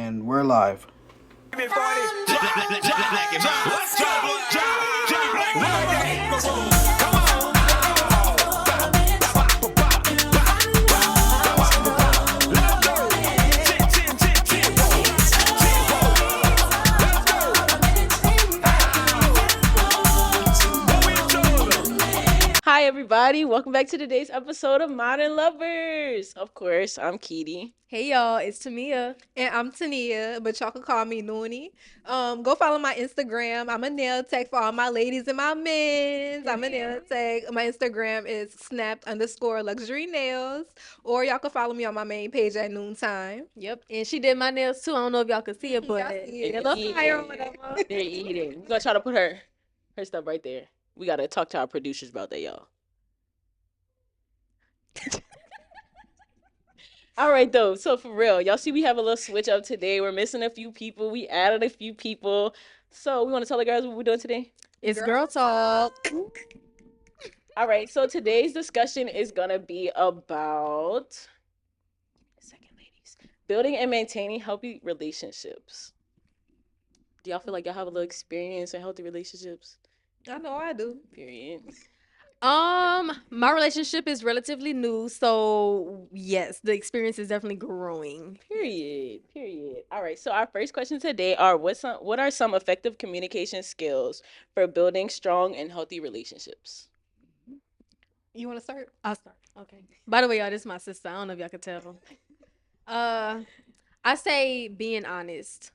And we're live. Hi, everybody. Welcome back to today's episode of Modern Lovers. Of course, I'm Keedy. Hey y'all, it's Tamia. And I'm Tania, but y'all can call me Noonie. Go follow my Instagram. I'm a nail tech for all my ladies and my men's. I'm a nail tech. My Instagram is snapped_luxury nails. Or y'all can follow me on my main page at noontime. Yep, and she did my nails too. I don't know if y'all can see it, but Y'all see it. it looks fire or whatever. They're eating. We're going to try to put her stuff right there. We got to talk to our producers about that, y'all. All right, though. So, for real, y'all see we have a little switch up today. We're missing a few people. We added a few people. So, we want to tell the girls what we're doing today? It's girl talk. All right, so today's discussion is going to be about building and maintaining healthy relationships. Do y'all feel like y'all have a little experience in healthy relationships? I know I do. Period. My relationship is relatively new, so yes, the experience is definitely growing. Period. All right, so our first question today are what are some effective communication skills for building strong and healthy relationships? You want to start? I'll start. Okay. By the way, y'all, this is my sister. I don't know if y'all can tell. I say being honest.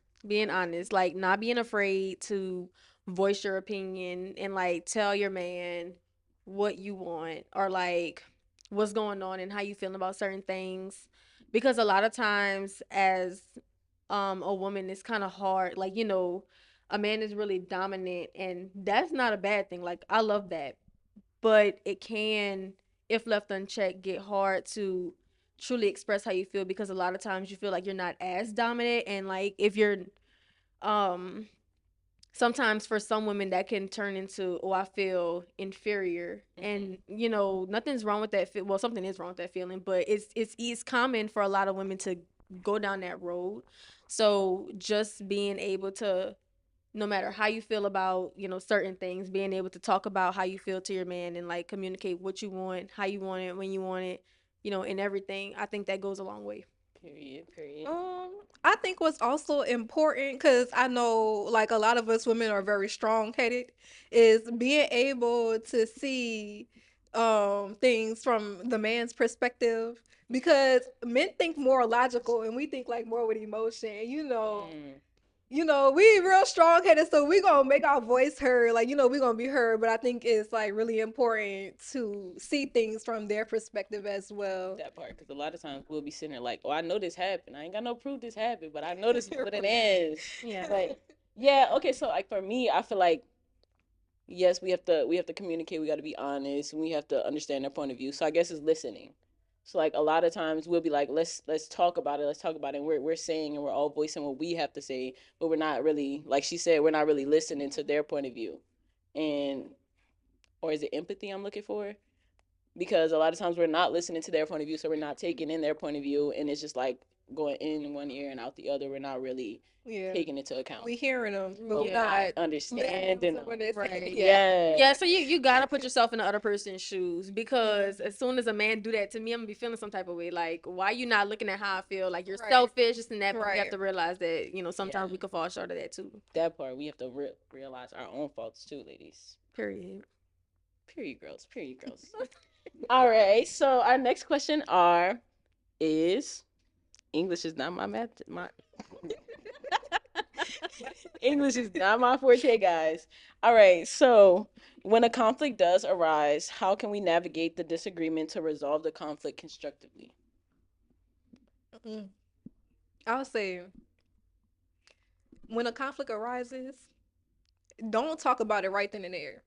Like not being afraid to voice your opinion and like tell your man what you want or like what's going on and how you feeling about certain things. Because a lot of times as a woman it's kind of hard. Like, a man is really dominant and that's not a bad thing. Like I love that. But it can, if left unchecked, get hard to truly express how you feel because a lot of times you feel like you're not as dominant and like if you're sometimes for some women that can turn into, oh, I feel inferior. And nothing's wrong with that. Well, something is wrong with that feeling, but it's common for a lot of women to go down that road. So just being able to, no matter how you feel about certain things, being able to talk about how you feel to your man and like communicate what you want, how you want it, when you want it, and everything, I think that goes a long way. Period. I think what's also important, because I know like a lot of us women are very strong-headed, is being able to see things from the man's perspective, because men think more logical and we think like more with emotion. We real strong-headed, so we gonna make our voice heard, like, we gonna be heard, but I think it's like really important to see things from their perspective as well. That part, because a lot of times we'll be sitting there like, oh, I know this happened. I ain't got no proof this happened, but I know this is what it is. Yeah. Like, yeah, okay, so like for me, I feel like yes, we have to communicate, we got to be honest, and we have to understand their point of view. So I guess it's listening. So like a lot of times we'll be like, let's talk about it. And we're saying and we're all voicing what we have to say, but we're not really, like she said, we're not really listening to their point of view. Or is it empathy I'm looking for? Because a lot of times we're not listening to their point of view, so we're not taking in their point of view, and it's just like going in one ear and out the other. We're not really taking into account. We hearing them, but we're not understanding them. Right. Yeah. Yeah, so you gotta put yourself in the other person's shoes, because as soon as a man do that to me, I'm gonna be feeling some type of way. Like, why you not looking at how I feel? Like, you're selfish, just in that, but we have to realize that, sometimes we can fall short of that too. That part, we have to realize our own faults too, ladies. Period, girls. All right, so our next question is English is not my English is not my forte, guys. All right, so when a conflict does arise, how can we navigate the disagreement to resolve the conflict constructively? I would say when a conflict arises, don't talk about it right then and there.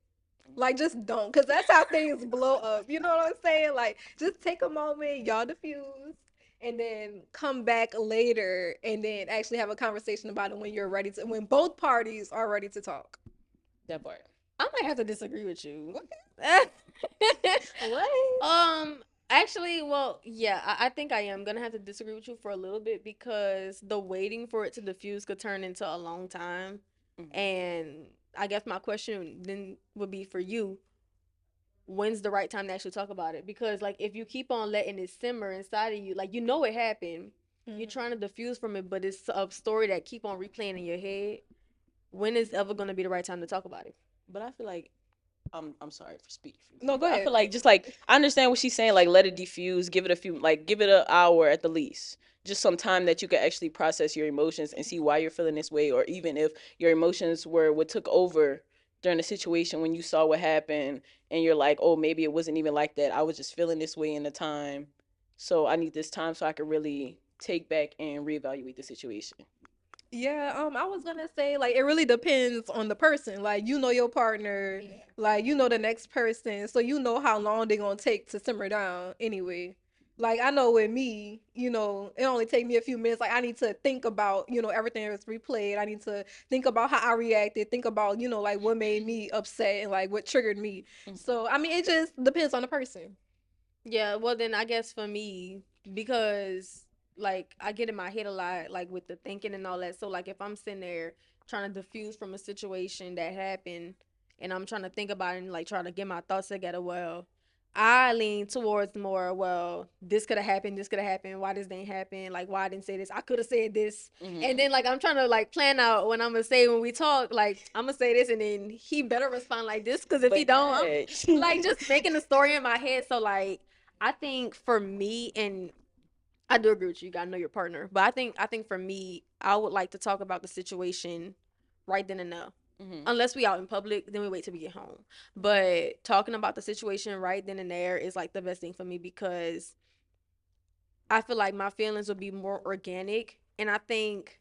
Like, just don't, because that's how things blow up. You know what I'm saying? Like, just take a moment, y'all diffuse, and then come back later and then actually have a conversation about it when both parties are ready to talk. That part. I might have to disagree with you. What? Actually, well, yeah, I think I am gonna have to disagree with you for a little bit because the waiting for it to diffuse could turn into a long time. Mhm. And I guess my question then would be for you, when's the right time to actually talk about it? Because like if you keep on letting it simmer inside of you, like you know it happened, you're Mhm. trying to diffuse from it, but it's a story that keep on replaying in your head. When is ever gonna be the right time to talk about it? But I feel like I'm sorry for speaking for you, No, go but I ahead. feel like just like I understand what she's saying. Like let it diffuse, give it a few, like give it an hour at the least, just some time that you can actually process your emotions and see why you're feeling this way, or even if your emotions were what took over during the situation when you saw what happened, and you're like, oh, maybe it wasn't even like that. I was just feeling this way in the time, so I need this time so I can really take back and reevaluate the situation. Yeah, I was gonna say like it really depends on the person. Like you know your partner, like you know the next person, so you know how long they gonna take to simmer down anyway. Like I know with me, it only take me a few minutes. Like I need to think about, everything that's replayed. I need to think about how I reacted, think about, like what made me upset and like what triggered me. So I mean it just depends on the person. Yeah, well then I guess for me, because like I get in my head a lot, like with the thinking and all that. So like if I'm sitting there trying to diffuse from a situation that happened and I'm trying to think about it and like trying to get my thoughts together, well, I lean towards more, well, this could have happened, this could have happened, why this didn't happen, like why I didn't say this, I could have said this. And Mm-hmm. then like I'm trying to like plan out when I'm gonna say when we talk, like I'm gonna say this and then he better respond like this, because if he But don't, I'm yeah. like just making a story in my head. So like I think for me, and I do agree with you, you gotta know your partner. But I think for me, I would like to talk about the situation right then and there. Mm-hmm. Unless we out in public, then we wait till we get home. But talking about the situation right then and there is like the best thing for me because I feel like my feelings will be more organic. And I think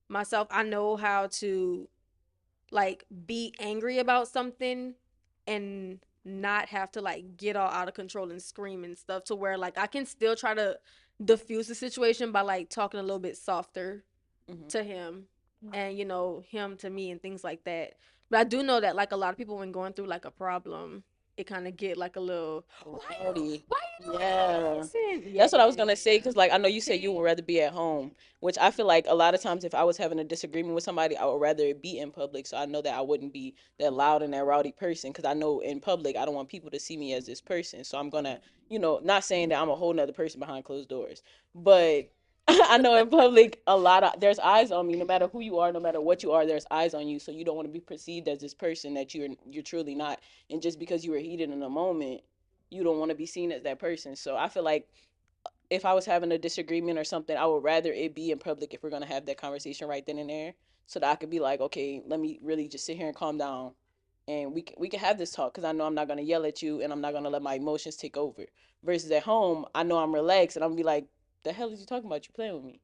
myself, I know how to like be angry about something and not have to like get all out of control and scream and stuff, to where like I can still try to diffuse the situation by like talking a little bit softer Mm-hmm. to him and him to me and things like that. But I do know that like a lot of people when going through like a problem, it kind of get like a little, Rowdy. why you doing Yeah. this? And yeah, That's what yeah, I was yeah. gonna say, because like I know you said you would rather be at home, which I feel like a lot of times if I was having a disagreement with somebody, I would rather it be in public, so I know that I wouldn't be that loud and that rowdy person, because I know in public I don't want people to see me as this person, so I'm gonna, not saying that I'm a whole nother person behind closed doors, but I know in public there's eyes on me, no matter who you are, no matter what you are, there's eyes on you, so you don't want to be perceived as this person that you're truly not, and just because you were heated in a moment, you don't want to be seen as that person. So I feel like if I was having a disagreement or something, I would rather it be in public if we're gonna have that conversation right then and there, so that I could be like, okay, let me really just sit here and calm down, and we can have this talk, because I know I'm not gonna yell at you and I'm not gonna let my emotions take over. Versus at home, I know I'm relaxed and I'm gonna be like, the hell is you talking about? You playing with me?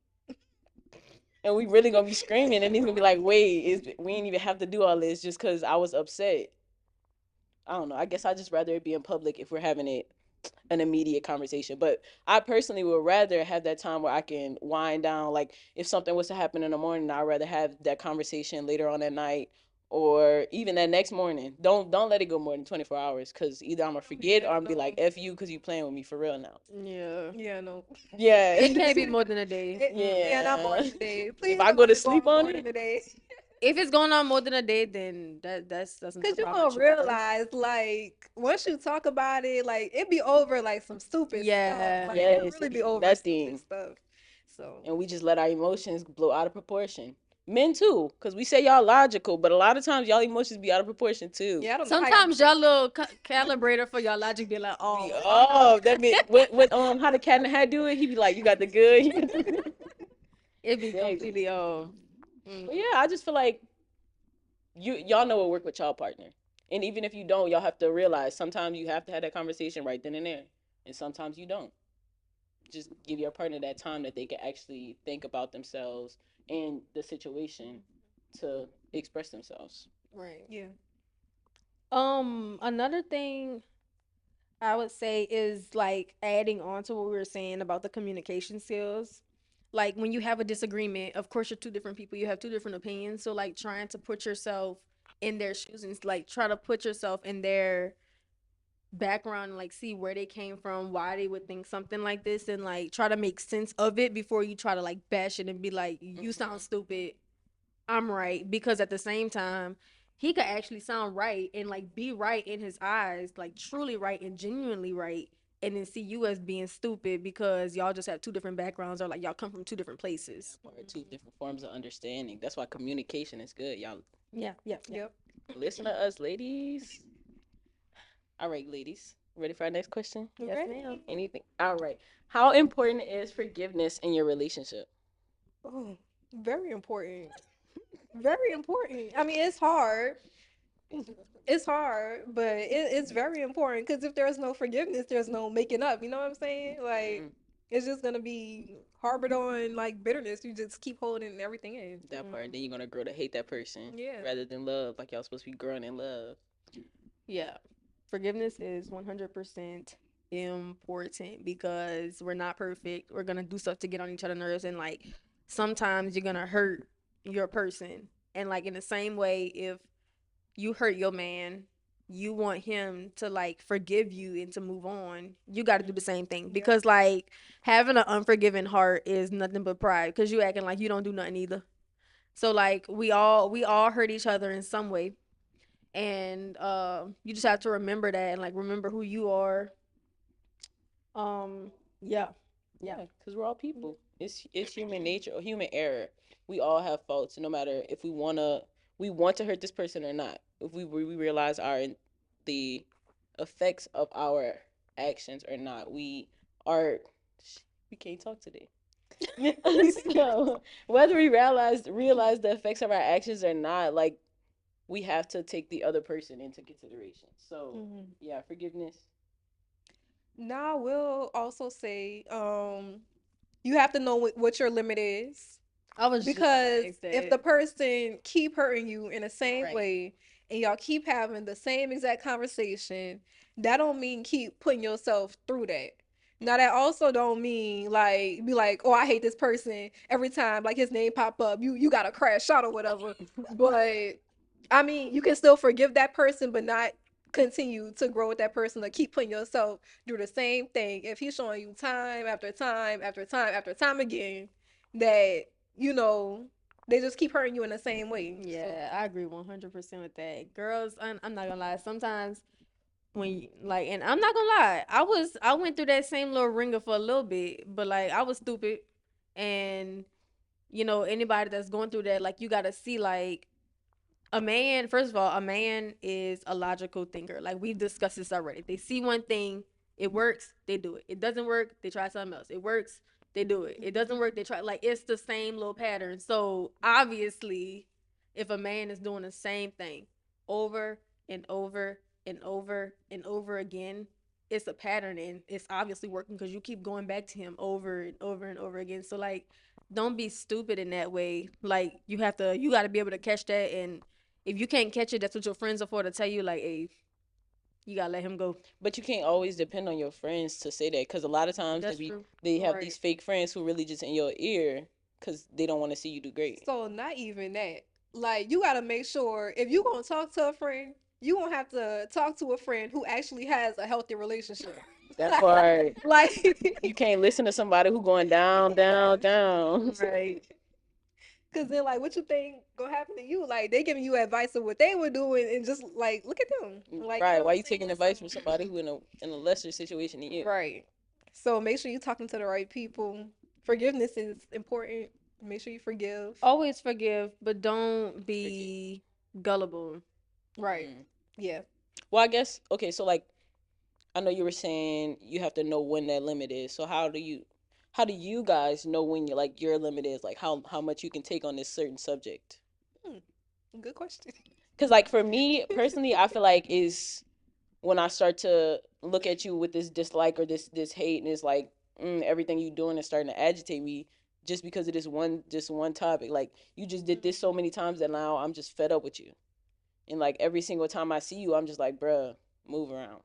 And we really gonna be screaming, and he's gonna be like, wait, we ain't even have to do all this just because I was upset. I don't know. I guess I just rather it be in public if we're having it an immediate conversation. But I personally would rather have that time where I can wind down. Like if something was to happen in the morning, I'd rather have that conversation later on at night or even that next morning. Don't let it go more than 24 hours, because either I'm gonna forget or Yeah, I'm gonna be like no. F you because you playing with me for real now. Yeah. Yeah, no. Yeah. It can't be more than a day. Yeah, not more Yeah. than a day. If Please I don't go let to it go sleep on on more than it, a day. If it's going on more than a day, then that's Cause another you problem gonna that you got. realize, like, once you talk about it, like, it be over, like, some stupid stuff. Yeah. Like, it yes, really it be be over that stupid thing. stuff. So, And we just let our emotions blow out of proportion. Men too, because we say y'all logical, but a lot of times y'all emotions be out of proportion too. yeah, I don't know how y'all Sometimes do it. y'all little calibrator for your logic be like, Be oh, oh that mean what how the cat in the hat do it? He be like, you got the good. You got the good. it be Exactly. completely off. Mm. But yeah, I just feel like y'all know what work with y'all partner, and even if you don't, y'all have to realize sometimes you have to have that conversation right then and there, and sometimes you don't. Just give your partner that time that they can actually think about themselves and the situation to express themselves. Right. Yeah. Another thing I would say is like adding on to what we were saying about the communication skills. Like when you have a disagreement, of course you're two different people, you have two different opinions. So like trying to put yourself in their shoes and like try to put yourself in their background and like see where they came from, why they would think something like this, and like try to make sense of it before you try to like bash it and be like, you sound stupid, I'm right. Because at the same time, he could actually sound right and like be right in his eyes, like truly right and genuinely right, and then see you as being stupid because y'all just have two different backgrounds or like y'all come from two different places. Or two different forms of understanding. That's why communication is good. Y'all Yeah, yeah, yeah. Yep. listen to us, ladies. All right, ladies. Ready for our next question? Yes, Ready? ma'am. Anything? All right. How important is forgiveness in your relationship? Oh, very important. Very important. I mean, it's hard. It's hard, but it's very important because if there's no forgiveness, there's no making up. You know what I'm saying? Like, Mm, it's just gonna be harbored on like bitterness. You just keep holding everything in. that part. Then you're gonna grow to hate that person Yeah. rather than love. Like y'all supposed to be growing in love. Yeah. Forgiveness is 100% important because we're not perfect. We're going to do stuff to get on each other's nerves. And like sometimes you're going to hurt your person. And like in the same way, if you hurt your man, you want him to like forgive you and to move on. You got to do the same thing Yep. because like having an unforgiving heart is nothing but pride because you acting like you don't do nothing either. So like we all hurt each other in some way, and you just have to remember that and like remember who you are. um yeah, yeah. Yeah, because we're all people. It's human nature or human error. We all have faults, no matter if we want to hurt this person or not. If we realize our the effects of our actions or not, are we can't talk today. So whether we realize the effects of our actions or not, like we have to take the other person into consideration. So Mhm. yeah, forgiveness. Now, I will also say, you have to know what your limit is. I was just about to Because ask if that. the person keep hurting you in the same Right. way and y'all keep having the same exact conversation, that don't mean keep putting yourself through that. Now that also don't mean like be like, oh, I hate this person every time like his name pop up. You gotta crash out or whatever. But I mean, you can still forgive that person, but not continue to grow with that person or keep putting yourself through the same thing. If he's showing you time after time after time after time again that you know, they just keep hurting you in the same way. So, Yeah, I agree 100% with that. Girls, I'm not gonna lie. Sometimes when you, like, and I'm not gonna lie, I went through that same little ringer for a little bit, but like I was stupid, and anybody that's going through that, like you gotta see like a man, first of all, a man is a logical thinker. Like we've discussed this already. They see one thing, it works, they do it. It doesn't work, they try something else. It works, they do it. It doesn't work, they try, like it's the same little pattern. So obviously, if a man is doing the same thing over and over and over and over again, it's a pattern and it's obviously working because you keep going back to him over and over and over again. So like don't be stupid in that way. Like you got to be able to catch that, and if you can't catch it, that's what your friends are for, to tell you like, hey, you gotta let him go. But you can't always depend on your friends to say that, because a lot of times That's true. they have right. these fake friends who really just in your ear because they don't want to see you do great. So not even that. Like you gotta make sure if you gonna talk to a friend, you gonna have to talk to a friend who actually has a healthy relationship. That part. You Like, can't listen to somebody who going down, down, down. Right. cause then like what you think gonna happen to you? Like they giving you advice of what they would do and just like look at them. Like you know Right? what Why I'm you saying? taking advice from somebody who in a lesser situation than you? Right. So make sure you're talking to the right people. Forgiveness is important. Make sure you forgive. Always forgive, but don't Forget. be gullible. Right. Mm. Yeah. Well, I guess okay. So like, I know you were saying you have to know when that limit is. So how do you guys know when you like your limit is? Like how much you can take on this certain subject? Hmm. Good question. Because like for me personally, I feel like is when I start to look at you with this dislike or this hate, and it's like everything you doing is starting to agitate me just because of this one topic. Like you just did this so many times that now I'm just fed up with you, and like every single time I see you, I'm just like, bruh, move around,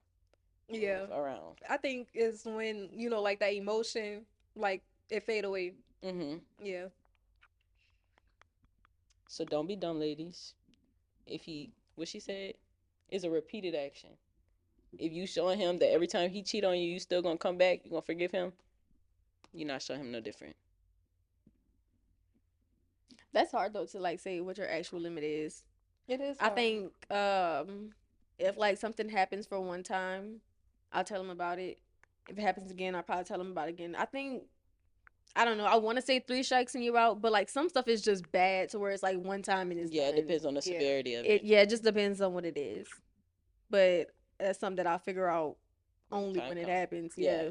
Yeah. move around. I think it's when, like that emotion, like it fade away. Hmm. Yeah. So don't be dumb, ladies. If he what she said is a repeated action. If you showing him that every time he cheat on you, you still gonna come back, you gonna forgive him, you're not showing him no different. That's hard though to like say what your actual limit is. It is I hard. think if like something happens for one time, I'll tell him about it. If it happens again, I'll probably tell him about it again. I think I don't know. I want to say three strikes and you're out, but like some stuff is just bad to where it's like one time and it's Yeah, it done. depends on the Yeah. severity of It it. yeah, it just depends on what it is. But that's something that I'll figure out When only time when it comes. happens. Yeah. Yeah.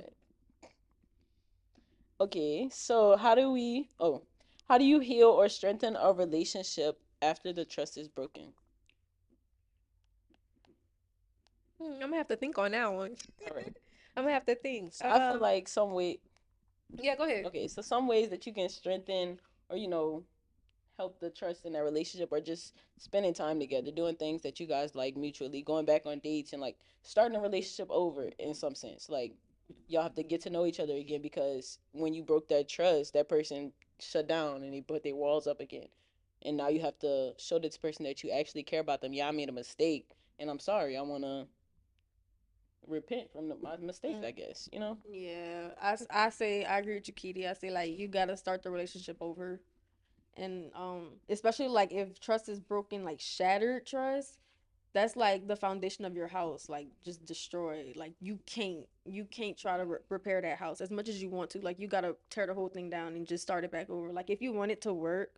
Okay, so how do you heal or strengthen a relationship after the trust is broken? I'm gonna have to think on that one. All right. I'm gonna have to think. So I feel like some way Yeah, go ahead. okay, so some ways that you can strengthen or help the trust in that relationship or just spending time together, doing things that you guys like mutually, going back on dates and like starting a relationship over in some sense. Like y'all have to get to know each other again because when you broke that trust, that person shut down and they put their walls up again. And now you have to show this person that you actually care about them. Yeah, I made a mistake and I'm sorry. I want to repent from my mistakes, I guess, you know? Yeah. I say I agree with you, Kitty. I say like you gotta start the relationship over. And especially like if trust is broken, like shattered trust, that's like the foundation of your house, like just destroyed. Like you can't try to repair that house as much as you want to. Like you gotta tear the whole thing down and just start it back over. Like if you want it to work,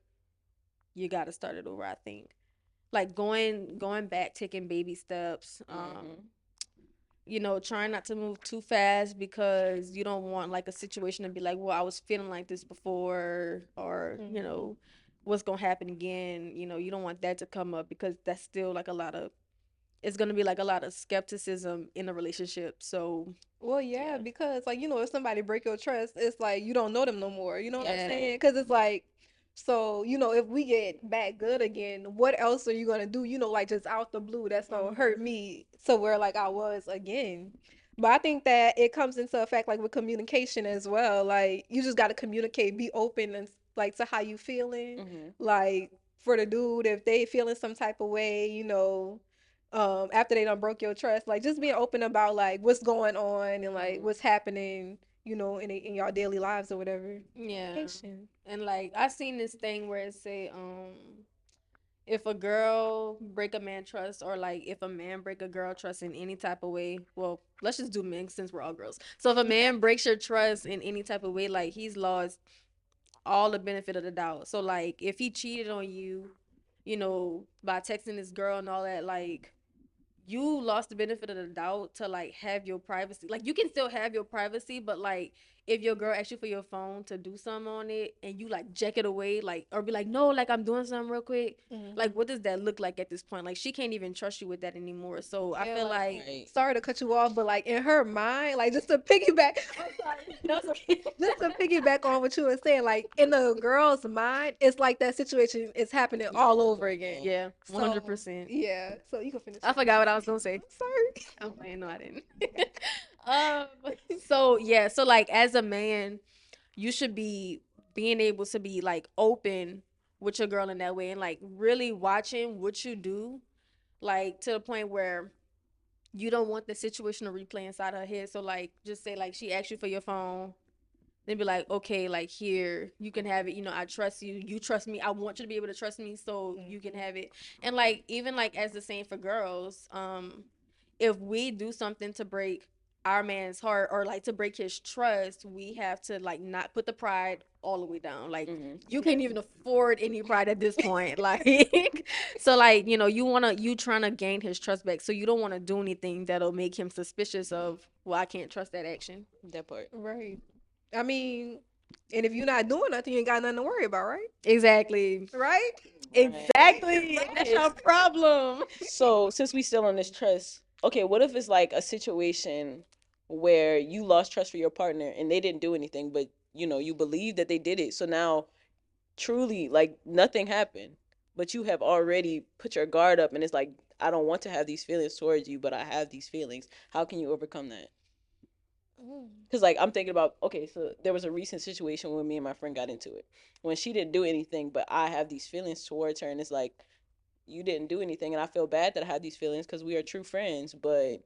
you gotta start it over, I think. Like going back, taking baby steps, Mm-hmm. trying not to move too fast because you don't want like a situation to be like, well, I was feeling like this before, or what's gonna happen again. You don't want that to come up because that's still like it's gonna be like a lot of skepticism in a relationship. So Well, yeah, Yeah. because like if somebody break your trust, it's like you don't know them no more. You know what I'm yeah, saying? Because it's like, so if we get back good again, what else are you gonna do? Like just out the blue, that's gonna hurt me to where like I was again. But I think that it comes into effect like with communication as well. Like you just gotta communicate, be open and like to how you feeling. Mm-hmm. Like for the dude, if they feeling some type of way, after they done broke your trust, like just being open about like what's going on and like Mm-hmm. what's happening, in y'all daily lives or whatever. yeah. Communication. And like I seen this thing where it say if a girl break a man trust, or like if a man break a girl trust in any type of way, well, let's just do men since we're all girls. So if a man breaks your trust in any type of way, like he's lost all the benefit of the doubt. So like if he cheated on you, by texting this girl and all that, like you lost the benefit of the doubt to like have your privacy. Like you can still have your privacy, but like if your girl asks you for your phone to do something on it and you like jack it away, like, or be like, no, like I'm doing something real quick. Mm-hmm. Like what does that look like at this point? Like she can't even trust you with that anymore. So I Yeah, feel like like Right. sorry to cut you off, but like in her mind, like just to piggyback, I'm sorry, no, it's okay. just to piggyback on what you were saying, like in the girl's mind, it's like that situation is happening all over again. Yeah, So 100%. yeah, so you can finish. I forgot what I was gonna say. Sorry. I'm playing. No, I didn't. um. So yeah. So like, as a man, you should be being able to be like open with your girl in that way, and like really watching what you do, like to the point where you don't want the situation to replay inside her head. So like, just say like she asked you for your phone, then be like, okay, like here, you can have it. I trust you. You trust me. I want you to be able to trust me, so you can have it. And like, even like as the same for girls, if we do something to break our man's heart or like to break his trust, we have to like not put the pride all the way down. Like Mm-hmm. you can't even afford any pride at this point. Like so like, you trying to gain his trust back. So you don't want to do anything that'll make him suspicious of, well, I can't trust that action. That part. Right. I mean, and if you're not doing nothing, you ain't got nothing to worry about, right? Exactly. Right? Exactly. That's Okay. your problem. So since we still on this trust, okay, what if it's like a situation where you lost trust for your partner and they didn't do anything, but you believe that they did it. So now truly like nothing happened, but you have already put your guard up and it's like I don't want to have these feelings towards you, but I have these feelings. How can you overcome that? Mm. Because like I'm thinking about, okay, so there was a recent situation when me and my friend got into it when she didn't do anything, but I have these feelings towards her, and it's like you didn't do anything, and I feel bad that I have these feelings because we are true friends, but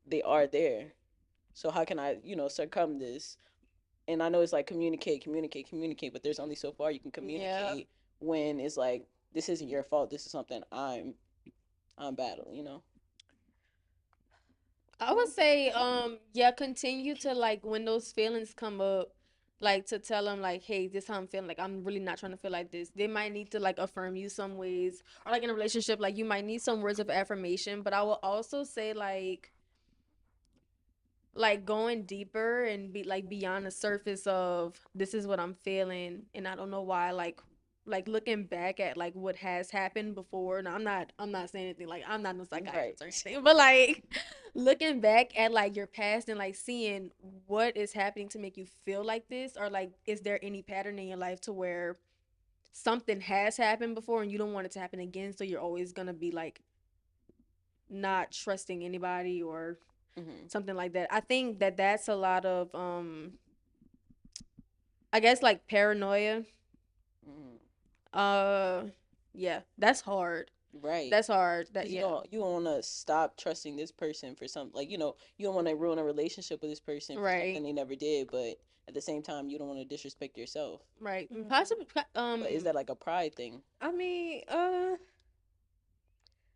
they are there. So how can I, succumb this? And I know it's like communicate, communicate, communicate, but there's only so far you can Yeah. communicate when it's like this isn't your fault. This is something I'm battling. I would say, yeah, continue to like when those feelings come up, like to tell them like, hey, this how I'm feeling. Like I'm really not trying to feel like this. They might need to like affirm you some ways, or like in a relationship, like you might need some words of affirmation. But I will also say like going deeper and be like beyond the surface of this is what I'm feeling and I don't know why, like looking back at like what has happened before. Now I'm not saying anything, like I'm not no psychiatrist or Right. anything, but like looking back at like your past and like seeing what is happening to make you feel like this, or like is there any pattern in your life to where something has happened before and you don't want it to happen again, so you're always gonna be like not trusting anybody or Mm-hmm. something like that. I think that that's a lot of I guess like paranoia. Mm-hmm. Uh yeah, that's hard. Right. That's hard. That Because you yeah. don't you don't want to stop trusting this person for something, like, you don't want to ruin a relationship with this person for something Right. they never did, but at the same time you don't want to disrespect yourself. Right. Mhm. Possibly But is that like a pride thing? I mean,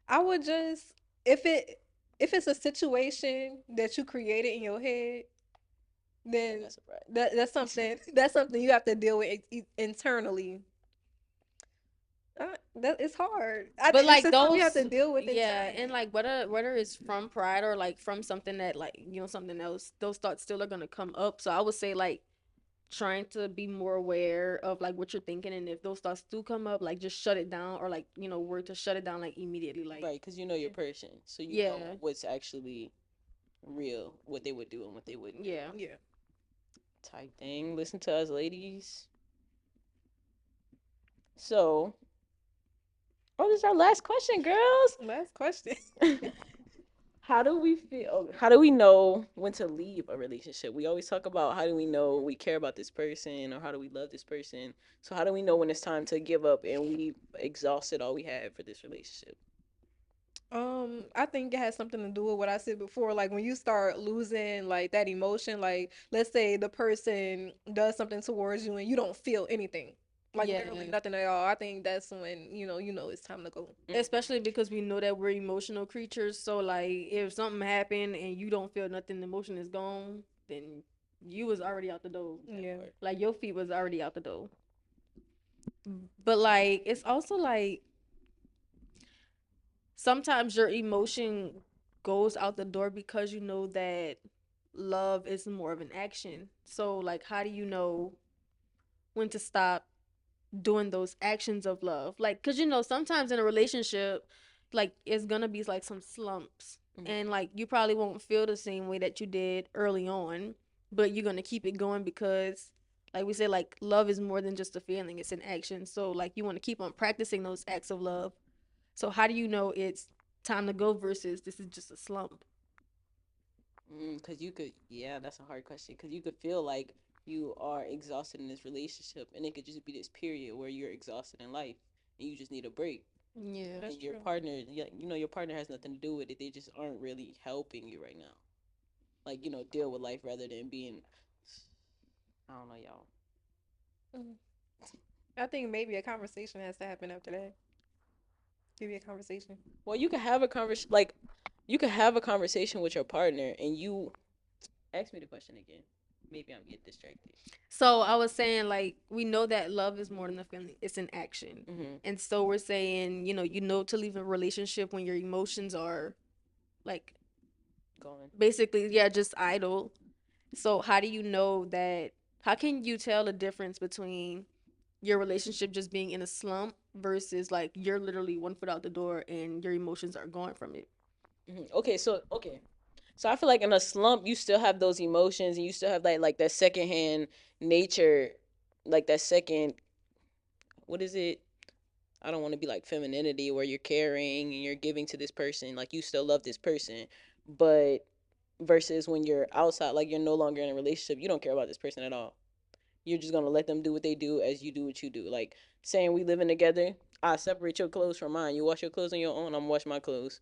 I would just if it if it's a situation that you created in your head, Then then that's a pride. that's something you have to deal with internally. That it's hard. but It's like just something you have to those, deal with yeah, and internally. like whether it's from pride or like from something that like something else, those thoughts still are gonna come up. So I would say like trying to be more aware of like what you're thinking, and if those thoughts do come up, like just shut it down, or like work to shut it down like immediately, like Right, because you know your person, so you know yeah. what's actually real, what they would do and what they wouldn't do. Yeah. Yeah. Type thing. Listen to us, ladies. So, oh, this is our last question, girls. Last question. How do we feel? How do we know when to leave a relationship? We always talk about how do we know we care about this person or how do we love this person. So, how do we know when it's time to give up and we've exhausted all we have for this relationship? I think it has something to do with what I said before. Like when you start losing like that emotion, like let's say the person does something towards you and you don't feel anything. Like Yeah. literally nothing at all. I think that's when, you know it's time to go. Especially because we know that we're emotional creatures. So like if something happened and you don't feel nothing, the emotion is gone, then you was already out the door. Yeah. Like your feet was already out the door. But like it's also like sometimes your emotion goes out the door because you know that love is more of an action. So like how do you know when to stop doing those actions of love? Like cuz sometimes in a relationship like it's going to be like some slumps, and like you probably won't feel the same way that you did early on, but you're going to keep it going because like we said, like love is more than just a feeling, it's an action. So like you want to keep on practicing those acts of love. So how do you know it's time to go versus this is just a slump? Because you could, yeah, that's a hard question. Because you could feel like you are exhausted in this relationship, and it could just be this period where you're exhausted in life and you just need a break. Yeah. That's And your true. partner, yeah, your partner has nothing to do with it. They just aren't really helping you right now. Like, deal with life rather than being, I don't know, y'all. Mhm. I think maybe a conversation has to happen after that. Maybe a conversation. Well, you could have a conversation, like, you could have a conversation with your partner, and you ask me the question again. Maybe I'm getting distracted. So I was saying like we know that love is more than a feeling, it's an action. Mm-hmm. And so we're saying, to leave a relationship when your emotions are like Going. basically, yeah, just idle. So how do you know that, how can you tell the difference between your relationship just being in a slump versus like you're literally one foot out the door and your emotions are gone from it? Okay, so I feel like in a slump, you still have those emotions, and you still have that secondhand nature, like that second. What is it? I don't want to be like femininity, where you're caring and you're giving to this person, like you still love this person, but versus when you're outside, like you're no longer in a relationship, you don't care about this person at all. You're just gonna let them do what they do as you do what you do. Like saying we living together, I separate your clothes from mine. You wash your clothes on your own. I'm wash my clothes.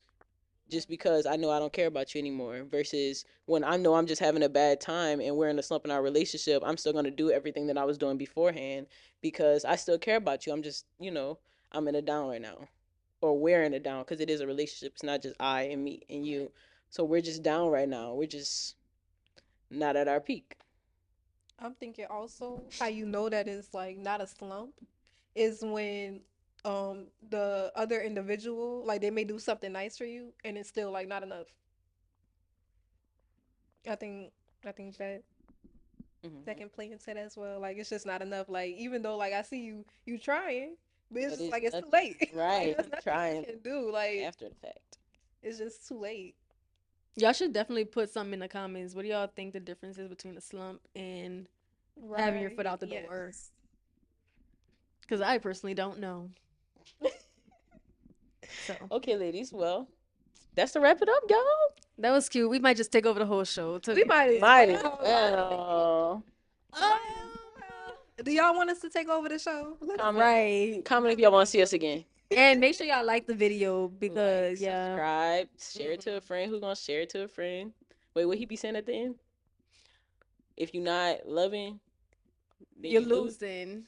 just because I know I don't care about you anymore. Versus when I know I'm just having a bad time and we're in a slump in our relationship, I'm still gonna do everything that I was doing beforehand because I still care about you. I'm just, I'm in a down right now, or we're in a down because it is a relationship. It's not just I and me and you. So we're just down right now. We're just not at our peak. I'm thinking also how you know that it's like not a slump is when the other individual like they may do something nice for you and it's still like not enough. I think that Mm-hmm. can play into that as well. Like it's just not enough. Like even though like I see you trying, but it's But just it's like it's too nothing. late. Right. Like there's nothing Trying you can do. Like after the fact. it's just too late. Y'all should definitely put something in the comments. What do y'all think the difference is between a slump and having your foot out the door? Yes. Because I personally don't know. So Okay, ladies. Well, that's to wrap it up, y'all. that was cute. We might just take over the whole show. We might as Might as well. well. Do y'all want us to take over the show? Comment. Right. Comment if y'all want to see us again. And make sure y'all like the video Like, because yeah. subscribe, share it to a friend. Who's gonna share it to a friend? Wait, what he be saying at the end? If you're not loving, then You're you lose. losing.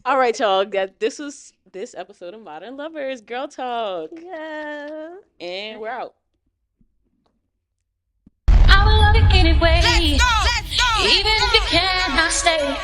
All right, y'all. This was this episode of Modern Lovers Girl Talk, Yeah. and we're out. I will love you anyway. Let's go. Even if you cannot stay.